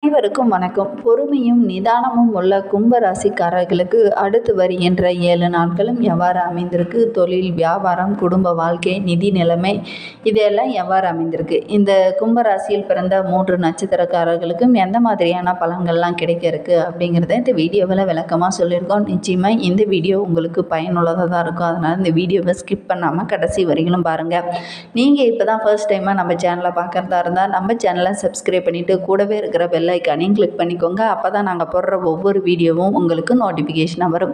அனைவருக்கும் வணக்கம். பொறுமையும் நிதானமும் உள்ள கும்பராசிக்காரர்களுக்கு அடுத்து வருகின்ற 7 நாட்களும் எவ்வாறு அமைந்திருக்கு? தொழில், வியாபாரம், குடும்ப வாழ்க்கை, நிதி நிலைமை இதெல்லாம் எவ்வாறு அமைந்திருக்கு? இந்த கும்பராசியில் பிறந்த 3 நட்சத்திரக்காரர்களுக்கும் எந்த மாதிரியான பலன்கள்லாம் கிடைக்க இருக்கு அப்படிங்கிறத இந்த வீடியோவில் விளக்கமாக சொல்லியிருக்கோம். நிச்சயமாக இந்த வீடியோ உங்களுக்கு பயனுள்ளதாக தான் இருக்கும். அதனால் இந்த வீடியோவை ஸ்கிப் பண்ணாமல் கடைசி வரையிலும் பாருங்கள். நீங்கள் இப்போ தான் ஃபர்ஸ்ட் டைமாக நம்ம சேனலை பார்க்குறதா இருந்தால் நம்ம சேனலை சப்ஸ்கிரைப் பண்ணிவிட்டு கூடவே இருக்கிற பெல் ஐக்கானையும் கிளிக் பண்ணிக்கோங்க. அப்போ தான் நாங்கள் போடுற ஒவ்வொரு வீடியோவும் உங்களுக்கு நோட்டிஃபிகேஷனாக வரும்.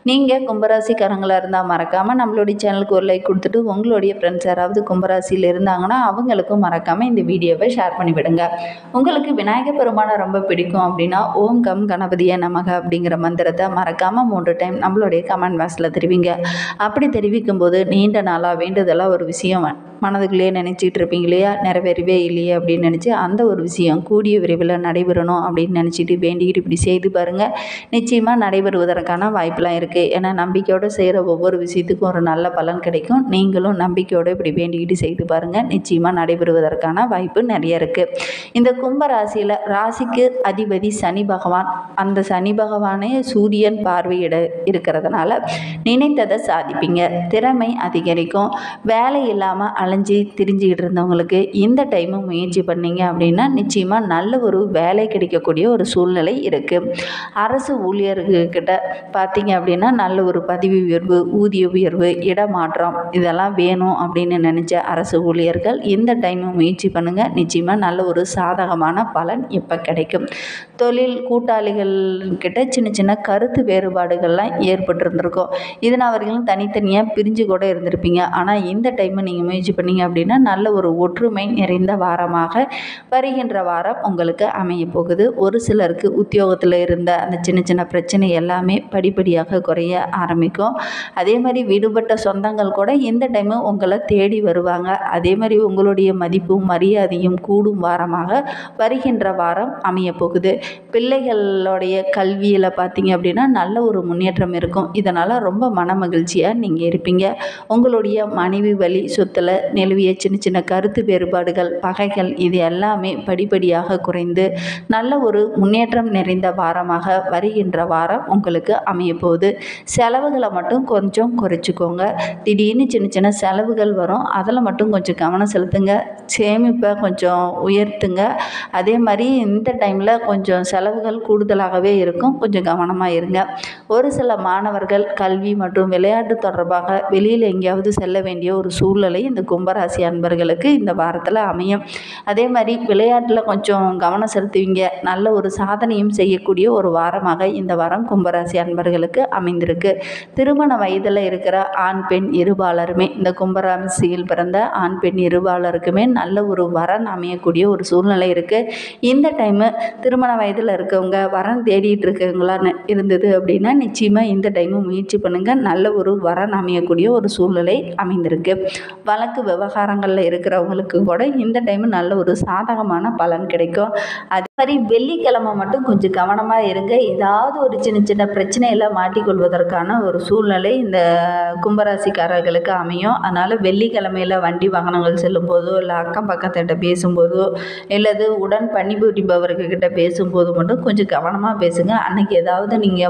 நீங்கள் கும்பராசிக்காரங்களாக இருந்தால் மறக்காமல் நம்மளுடைய சேனலுக்கு ஒரு லைக் கொடுத்துட்டு உங்களுடைய ஃப்ரெண்ட்ஸ் யாராவது கும்பராசியில் இருந்தாங்கன்னா அவங்களுக்கும் மறக்காமல் இந்த வீடியோவை ஷேர் பண்ணிவிடுங்க. உங்களுக்கு விநாயகர் பெருமானை ரொம்ப பிடிக்கும் அப்படின்னா ஓம் கம் கணபதியே நமக அப்படிங்கிற மந்திரத்தை மறக்காமல் 3 டைம் நம்மளுடைய கமெண்ட் பாக்ஸில் தெரிவிங்க. அப்படி தெரிவிக்கும் போது நீண்ட நாளாக வேண்டுதலாக ஒரு விஷயம் மனதுக்குள்ளேயே நினச்சிட்டு இருப்பீங்க இல்லையா, நிறைவேறவே இல்லையே அப்படின்னு நினச்சி அந்த ஒரு விஷயம் கூடிய விரைவில் நடைபெறணும் அப்படின்னு நினச்சிட்டு வேண்டிக்கிட்டு இப்படி செய்து பாருங்கள். நிச்சயமாக நடைபெறுவதற்கான வாய்ப்பெலாம் இருக்குது. ஏன்னா நம்பிக்கையோடு செய்கிற ஒவ்வொரு விஷயத்துக்கும் ஒரு நல்ல பலன் கிடைக்கும். நீங்களும் நம்பிக்கையோடு இப்படி வேண்டிக்கிட்டு செய்து பாருங்கள். நிச்சயமாக நடைபெறுவதற்கான வாய்ப்பு நிறைய இருக்குது. இந்த கும்ப ராசியில் ராசிக்கு அதிபதி சனி பகவான். அந்த சனி பகவானே சூரியன் பார்வையிட இருக்கிறதுனால நினைத்ததை சாதிப்பீங்க. திறமை அதிகரிக்கும். வேலை இல்லாமல் அலைஞ்சி திரிஞ்சிக்கிட்டு இருந்தவங்களுக்கு இந்த டைமும் முயற்சி பண்ணீங்க அப்படின்னா நிச்சயமாக நல்ல ஒரு வேலை கிடைக்கக்கூடிய ஒரு சூழ்நிலை இருக்குது. அரசு ஊழியர்கிட்ட பார்த்தீங்க அப்படின்னா நல்ல ஒரு பதவி உயர்வு, ஊதிய உயர்வு, இடமாற்றம் இதெல்லாம் வேணும் அப்படின்னு நினச்ச அரசு ஊழியர்கள் இந்த டைமும் முயற்சி பண்ணுங்கள். நிச்சயமாக நல்ல ஒரு சாதகமான பலன் இப்போ கிடைக்கும். தொழில் கூட்டாளிகள்கிட்ட சின்ன சின்ன கருத்து வேறுபாடுகள்லாம் ஏற்பட்டிருந்திருக்கும். இதனால் அவர்களும் தனித்தனியாக பிரிஞ்சு கூட இருந்திருப்பீங்க. ஆனால் இந்த டைமு நீங்கள் முயற்சி பண்ணீங்க அப்படின்னா நல்ல ஒரு ஒற்றுமை நிறைந்த வாரமாக வருகின்ற வாரம் உங்களுக்கு அமைய போகுது. ஒரு சிலருக்கு உத்தியோகத்தில் இருந்த அந்த சின்ன சின்ன பிரச்சனை எல்லாமே படிப்படியாக குறைய ஆரம்பிக்கும். அதே மாதிரி விடுபட்ட சொந்தங்கள் கூட இந்த டைமு உங்களை தேடி வருவாங்க. அதே மாதிரி உங்களுடைய மதிப்பும் மரியாதையும் கூடும் வாரமாக வருகின்ற வாரம் அமைய போகுது. பிள்ளைகளுடைய கல்வியில் பார்த்தீங்க அப்படின்னா நல்ல ஒரு முன்னேற்றம் இருக்கும். இதனால் ரொம்ப மன மகிழ்ச்சியாக நீங்கள் இருப்பீங்க. உங்களுடைய மனைவி வழி சொத்தில் நிலவிய சின்ன சின்ன கருத்து வேறுபாடுகள், பகைகள் இது எல்லாமே படிப்படியாக குறைந்து நல்ல ஒரு முன்னேற்றம் நிறைந்த வாரமாக வருகின்ற வாரம் உங்களுக்கு அமைய போகுது. செலவுகளை மட்டும் கொஞ்சம் குறைச்சிக்கோங்க. திடீர்னு சின்ன சின்ன செலவுகள் வரும். அதில் மட்டும் கொஞ்சம் கவனம் செலுத்துங்க. சேமிப்பை கொஞ்சம் உயர்த்துங்க. அதே மாதிரி இந்த டைமில் கொஞ்சம் செலவுகள் கூடுதலாகவே இருக்கும். கொஞ்சம் கவனமாக இருங்க. ஒரு சில மாணவர்கள் கல்வி மற்றும் விளையாட்டு தொடர்பாக வெளியில் எங்கேயாவது செல்ல வேண்டிய ஒரு சூழ்நிலை இந்த கும்பராசி அன்பர்களுக்கு இந்த வாரத்தில் அமையும். அதே மாதிரி விளையாட்டில் கொஞ்சம் கவனம் செலுத்துவீங்க. நல்ல ஒரு சாதனையும் செய்யக்கூடிய ஒரு வாரமாக இந்த வாரம் கும்பராசி அன்பர்களுக்கு அமைந்திருக்கு. திருமண வயதில் இருக்கிற ஆண் பெண் இருபாலருமே இந்த கும்பராசியில் பிறந்த ஆண் பெண் இருபாலருக்குமே நல்ல ஒரு வரன் அமையக்கூடிய ஒரு சூழ்நிலை இருக்குது. இந்த டைமு திருமண வயதில் இருக்கவங்க வரன் தேடிட்டு இருக்கவங்களான்னு இருந்தது அப்படின்னா நிச்சயமாக இந்த டைமு முயற்சி பண்ணுங்கள். நல்ல ஒரு வரன் அமையக்கூடிய ஒரு சூழ்நிலை அமைந்திருக்கு. வழக்கு விவகாரங்களில் இருக்கிறவங்களுக்கு கூட இந்த டைமு நல்ல ஒரு சாதகமான பலன் கிடைக்கும். அதே மாதிரி வெள்ளிக்கிழமை மட்டும் கொஞ்சம் கவனமாக இருங்க. ஏதாவது ஒரு சின்ன சின்ன பிரச்சனையில் மாட்டிக்கொள்வதற்கான ஒரு சூழ்நிலை இந்த கும்பராசிக்காரர்களுக்கு அமையும். அதனால் வெள்ளிக்கிழமையில் வண்டி வாகனங்கள் செல்லும் போதோ இல்லை அக்கம் பக்கத்திட்ட பேசும்போதோ இல்லது உடன் பணிபுரிபவர்கிட்ட பேசும்போது மட்டும் கொஞ்சம் கவனமாக பேசுங்க. அன்றைக்கி ஏதாவது நீங்கள்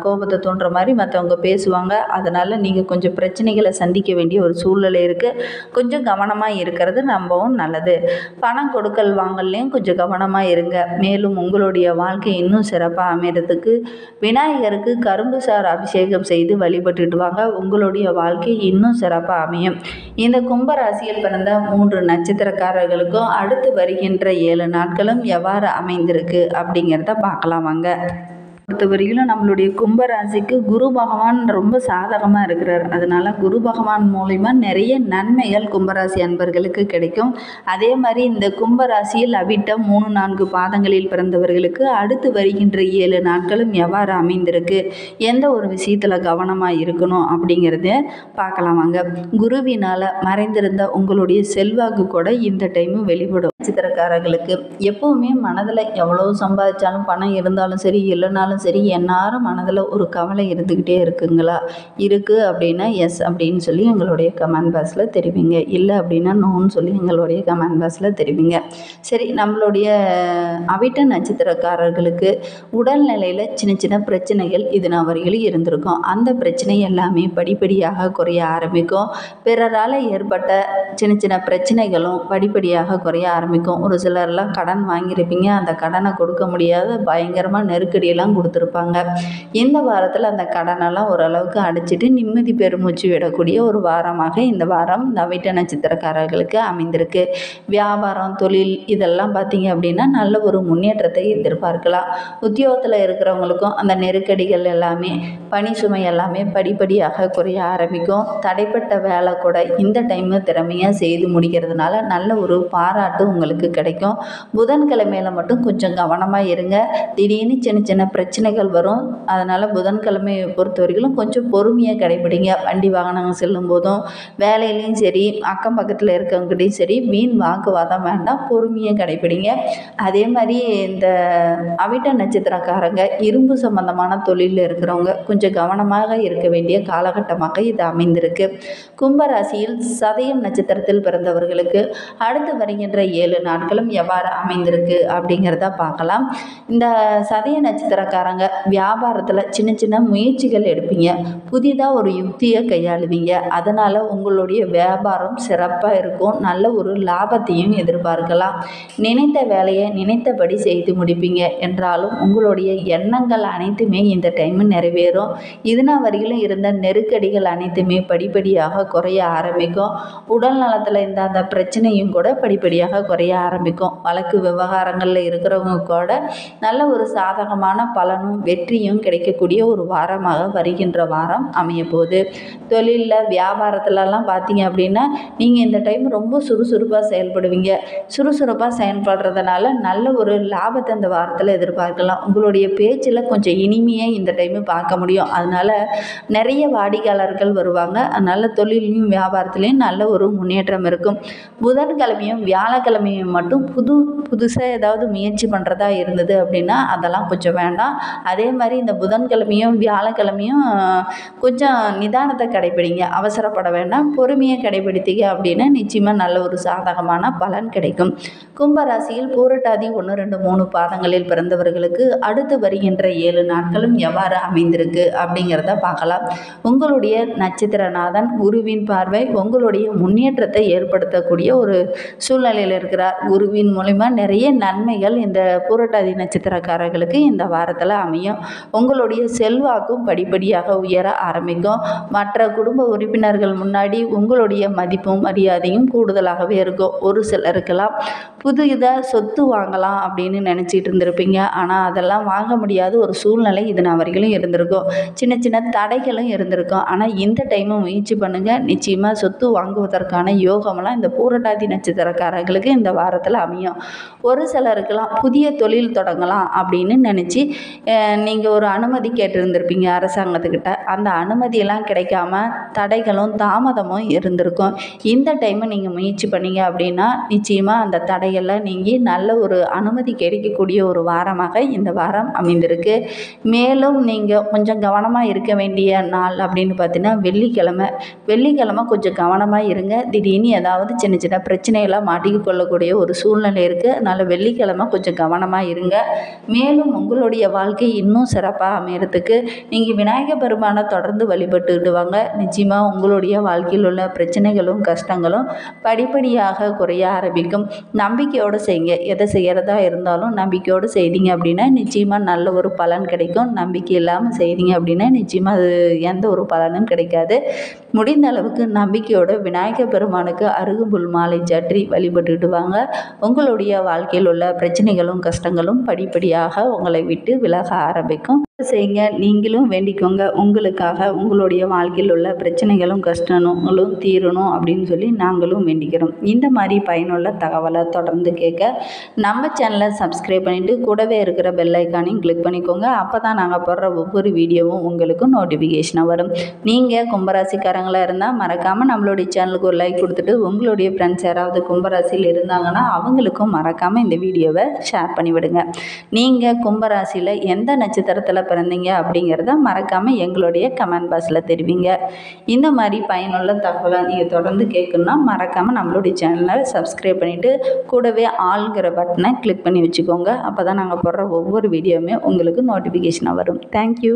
கோபத்தை தோன்ற மாதிரி மற்றவங்க பேசுவாங்க. அதனால் நீங்கள் கொஞ்சம் பிரச்சனைகளை சந்திக்க வேண்டிய ஒரு சூழ்நிலை இருக்குது. கொஞ்சம் கவனமாக இருக்கிறது ரொம்பவும் நல்லது. பணம் கொடுக்கல் வாங்கலையும் கொஞ்சம் கவனமாக இருங்க. மேலும் உங்களுடைய வாழ்க்கை இன்னும் சிறப்பாக அமைகிறதுக்கு விநாயகருக்கு கரும்பு சாறு அபிஷேகம் செய்து வழிபட்டுட்டு வாங்க. உங்களுடைய வாழ்க்கை இன்னும் சிறப்பாக அமையும். இந்த கும்பராசியில் பிறந்த 3 நட்சத்திரக்காரர்களுக்கும் அடுத்து வருகின்ற 7 நாட்களும் எவ்வாறு அமைந்திருக்கு அப்படிங்கிறத பார்க்கலாம் வாங்க. பொறுத்தவரையிலும் நம்மளுடைய கும்பராசிக்கு குரு பகவான் ரொம்ப சாதகமாக இருக்கிறார். அதனால் குரு பகவான் மூலிமா நிறைய நன்மைகள் கும்பராசி அன்பர்களுக்கு கிடைக்கும். அதே மாதிரி இந்த கும்பராசியில் அவிட்டம் 3-4 பாதங்களில் பிறந்தவர்களுக்கு அடுத்து வருகின்ற 7 நாட்களும் எவ்வாறு அமைந்திருக்கு, எந்த ஒரு விஷயத்தில் கவனமாக இருக்கணும் அப்படிங்கிறத பார்க்கலாம் வாங்க. குருவினால் மறைந்திருந்த உங்களுடைய செல்வாக்கு கூட இந்த டைமும் வெளிப்படும். நட்சத்திரக்காரர்களுக்கு எப்போவுமே மனதில் எவ்வளோ சம்பாதிச்சாலும் பணம் இருந்தாலும் சரி இல்லைனாலும் சரி எந்நேரம் மனதில் ஒரு கவலை இருந்துக்கிட்டே இருக்குங்களா? இருக்குது அப்படின்னா எஸ் அப்படின்னு சொல்லி எங்களுடைய கமெண்ட் பாக்ஸில் தெரிவிங்க. இல்லை அப்படின்னா நோன்னு சொல்லி எங்களுடைய கமெண்ட் பாக்ஸில் தெரிவிங்க. சரி, நம்மளுடைய அவிட்ட நட்சத்திரக்காரர்களுக்கு உடல்நிலையில் சின்ன சின்ன பிரச்சனைகள் இது நான் வரையிலும் இருந்திருக்கும். அந்த பிரச்சனை எல்லாமே படிப்படியாக குறைய ஆரம்பிக்கும். பிறரால் ஏற்பட்ட சின்ன சின்ன பிரச்சனைகளும் படிப்படியாக குறைய ஆரம்பிக்கும். ஒரு சிலர்லாம் கடன் வாங்கியிருப்பீங்க, அந்த கடனை கொடுக்க முடியாத பயங்கரமாக நெருக்கடியெல்லாம் கொடுத்துருப்பாங்க. இந்த வாரத்தில் அந்த கடனெல்லாம் ஓரளவுக்கு அடைச்சிட்டு நிம்மதி பெருமூச்சு விடக்கூடிய ஒரு வாரமாக இந்த வாரம் இந்த அவிட்ட நட்சத்திரக்காரர்களுக்கு அமைந்திருக்கு. வியாபாரம், தொழில் இதெல்லாம் பார்த்தீங்க அப்படின்னா நல்ல ஒரு முன்னேற்றத்தை எதிர்பார்க்கலாம். உத்தியோகத்தில் இருக்கிறவங்களுக்கும் அந்த நெருக்கடிகள் எல்லாமே, பணி சுமை எல்லாமே படிப்படியாக குறைய ஆரம்பிக்கும். தடைப்பட்ட வேலை கூட இந்த டைமு திறமையாக செய்து முடிக்கிறதுனால நல்ல ஒரு பாராட்டு உங்களுக்கு கிடைக்கும். புதன்கிழமையில் மட்டும் கொஞ்சம் கவனமாக இருங்க. திடீர்னு சின்ன சின்ன பிரச்சனைகள் வரும். அதனால் புதன்கிழமையை பொறுத்த வரைக்கும் கொஞ்சம் பொறுமையாக கடைபிடிங்க. வண்டி வாகனங்கள் செல்லும் போதும் வேலையிலையும் சரி அக்கம் பக்கத்தில் இருக்கவங்ககிட்டையும் சரி வீண் வாக்குவாதம் வேண்டாம், பொறுமையாக கடைபிடிங்க. அதே மாதிரி இந்த அவிட்ட நட்சத்திரக்காரங்க இரும்பு சம்பந்தமான தொழிலில் இருக்கிறவங்க கொஞ்சம் கவனமாக இருக்க வேண்டிய காலகட்டமாக இது அமைந்திருக்கு. கும்பராசியில் சதயம் நட்சத்திரத்தில் பிறந்தவர்களுக்கு அடுத்து வருகின்ற 7 நாட்களும் எவ்வாறு அமைந்திருக்கு அப்படிங்கிறத பார்க்கலாம். இந்த சதய நட்சத்திரக்காரங்க வியாபாரத்தில் சின்ன சின்ன முயற்சிகள் எடுப்பீங்க. புதிதாக ஒரு யுக்தியை கையாளுவீங்க. அதனால் உங்களுடைய வியாபாரம் சிறப்பாக இருக்கும். நல்ல ஒரு லாபத்தையும் எதிர்பார்க்கலாம். நினைத்த வேலையை நினைத்தபடி செய்து முடிப்பீங்க. என்றாலும் உங்களுடைய எண்ணங்கள் அனைத்துமே இந்த டைம் நிறைவேறும். இதனால் வரையிலும் இருந்த நெருக்கடிகள் அனைத்துமே படிப்படியாக குறைய ஆரம்பிக்கும். உடல் நலத்தில் இருந்த அந்த பிரச்சனையும் கூட படிப்படியாக குறைய ஆரம்பிக்கும். வழக்கு விவகாரங்களில் இருக்கிறவங்க கூட நல்ல ஒரு சாதகமான பலனும் வெற்றியும் கிடைக்கக்கூடிய ஒரு வாரமாக வருகின்ற வாரம் அமையப்போகுது. தொழிலில் வியாபாரத்துலலாம் பார்த்தீங்க அப்படின்னா நீங்கள் இந்த டைம் ரொம்ப சுறுசுறுப்பாக செயல்படுவீங்க. சுறுசுறுப்பாக செயல்படுறதுனால நல்ல ஒரு லாபத்தை இந்த வாரத்தில் எதிர்பார்க்கலாம். உங்களுடைய பேச்சில் கொஞ்சம் இனிமையாக இந்த டைமு பார்க்க முடியும். அதனால் நிறைய வாடிக்கையாளர்கள் வருவாங்க. அதனால் தொழிலையும் வியாபாரத்துலேயும் நல்ல ஒரு முன்னேற்றம் இருக்கும். புதன்கிழமையும் வியாழக்கிழமையும் மட்டும் புதுசாக ஏதாவது முயற்சி பண்ணுறதா இருந்தது அப்படின்னா அதெல்லாம் கொஞ்சம் வேண்டாம். அதே மாதிரி இந்த புதன்கிழமையும் வியாழக்கிழமையும் கொஞ்சம் நிதானத்தை கடைபிடிங்க. அவசரப்பட வேண்டாம். பொறுமையை கடைபிடித்தீங்க அப்படின்னா நிச்சயமாக நல்ல ஒரு சாதகமான பலன் கிடைக்கும். கும்பராசியில் பூரட்டாதி 1, 2, 3 பாதங்களில் பிறந்தவர்களுக்கு அடுத்து வருகின்ற 7 நாட்களும் எவ்வாறு அமைந்திருக்கு அப்படிங்கிறத பார்க்கலாம். உங்களுடைய நட்சத்திரநாதன் குருவின் பார்வை உங்களுடைய முன்னேற்றத்தை ஏற்படுத்தக்கூடிய ஒரு சூழ்நிலையில் இருக்கிறார். குருவின் மூலிமா நிறைய நன்மைகள் இந்த பூரட்டாதி நட்சத்திரக்காரர்களுக்கு இந்த வாரத்தில் அமையும். உங்களுடைய செல்வாக்கும் படிப்படியாக உயர ஆரம்பிக்கும். மற்ற குடும்ப உறுப்பினர்கள் முன்னாடி உங்களுடைய மதிப்பும் மரியாதையும் கூடுதலாகவே இருக்கும். ஒரு சிலருக்கெல்லாம் புதிதாக சொத்து வாங்கலாம் அப்படின்னு நினச்சிட்டு இருந்திருப்பீங்க. ஆனால் அதெல்லாம் வாங்க முடியாத ஒரு சூழ்நிலை இது நான் வரைக்கும் இருந்திருக்கும். சின்ன சின்ன தடைகளும் இருந்திருக்கும். ஆனால் இந்த டைமும் முயற்சி பண்ணுங்கள். நிச்சயமாக சொத்து வாங்குவதற்கான யோகமெல்லாம் இந்த பூரட்டாதி நட்சத்திரக்காரர்களுக்கு இந்த வாரத்தில் அமையும். ஒரு சிலருக்கெல்லாம் புதிய தொழில் தொடங்கலாம் அப்படின்னு நினச்சி நீங்கள் ஒரு அனுமதி கேட்டிருந்திருப்பீங்க அரசாங்கத்துக்கிட்ட. அந்த அனுமதியெல்லாம் கிடைக்காம தடைகளும் தாமதமும் இருந்திருக்கும். இந்த டைமு நீங்கள் முயற்சி பண்ணீங்க அப்படின்னா நிச்சயமாக அந்த தடையெல்லாம் நீங்கி நல்ல ஒரு அனுமதி கிடைக்கக்கூடிய ஒரு வாரமாக இந்த வாரம் அமைந்திருக்கு. மேலும் நீங்கள் கொஞ்சம் கவனமாக இருக்க வேண்டிய நாள் அப்படின்னு பார்த்தீங்கன்னா வெள்ளிக்கிழமை கொஞ்சம் கவனமாக இருங்க. திடீர்னு ஏதாவது சின்ன சின்ன பிரச்சனையெல்லாம் மாட்டிக்க கொள்ளக்கூடிய ஒரு சூழ்நிலை இருக்குது. அதனால் வெள்ளிக்கிழமை கொஞ்சம் கவனமாக இருங்க. மேலும் உங்களுடைய வாழ்க்கை இன்னும் சிறப்பாக அமையறதுக்கு நீங்கள் விநாயகர் பெருமானை தொடர்ந்து வழிபட்டுக்கிட்டு வாங்க. நிச்சயமாக உங்களுடைய வாழ்க்கையில் உள்ள பிரச்சனைகளும் கஷ்டங்களும் படிப்படியாக குறைய ஆரம்பிக்கும். நம்பிக்கையோடு செய்யுங்க. எதை செய்கிறதா இருந்தாலும் நம்பிக்கையோடு செய்தீங்க அப்படின்னா நிச்சயமாக நல்ல ஒரு பலன் கிடைக்கும். நம்பிக்கை இல்லாமல் செய்தீங்க அப்படின்னா நிச்சயமாக அது எந்த ஒரு பலனும் கிடைக்காது. முடிந்த அளவுக்கு நம்பிக்கையோடு விநாயகர் பெருமானுக்கு அருகம்புல் மாலை சாற்றி வழிபட்டுக்கிட்டு வாங்க. உங்களுடைய வாழ்க்கையில் உள்ள பிரச்சனைகளும் கஷ்டங்களும் படிப்படியாக உங்களை விட்டு விலக ஆரம்பிக்கும். செய்யுங்க. நீங்களும் வேண்டிக்கோங்க, உங்களுக்காக உங்களுடைய வாழ்க்கையில் உள்ள பிரச்சனைகளும் கஷ்டங்களும் தீரணும் அப்படின்னு சொல்லி நாங்களும் வேண்டிக்கிறோம். இந்த மாதிரி பயனுள்ள தகவலை தொடர்ந்து கேட்க நம்ம சேனலை சப்ஸ்கிரைப் பண்ணிவிட்டு கூடவே இருக்கிற பெல் ஐக்கானையும் கிளிக் பண்ணிக்கோங்க. அப்போ தான் நாங்கள் போடுற ஒவ்வொரு வீடியோவும் உங்களுக்கு நோட்டிஃபிகேஷனாக வரும். நீங்கள் கும்பராசிக்காரங்களாக இருந்தால் மறக்காமல் நம்மளுடைய சேனலுக்கு ஒரு லைக் கொடுத்துட்டு உங்களுடைய ஃப்ரெண்ட்ஸ் யாராவது கும்பராசியில் இருந்தாங்கன்னா அவங்களுக்கும் மறக்காமல் இந்த வீடியோவை ஷேர் பண்ணிவிடுங்க. நீங்கள் கும்பராசியில் எந்த நட்சத்திரத்தில் பிறந்தீங்க அப்படிங்கிறத மறக்காமல் எங்களுடைய கமெண்ட் பாக்ஸில் தெரிவிங்க. இந்த மாதிரி பயனுள்ள தகவலை நீங்கள் தொடர்ந்து கேட்கணுன்னா மறக்காமல் நம்மளுடைய சேனலை சப்ஸ்கிரைப் பண்ணிவிட்டு கூடவே ஆல்ங்கிற பட்டனை கிளிக் பண்ணி வச்சுக்கோங்க. அப்போ தான் நாங்கள் போடுற ஒவ்வொரு வீடியோவுமே உங்களுக்கு நோட்டிஃபிகேஷனாக வரும். தேங்க்யூ.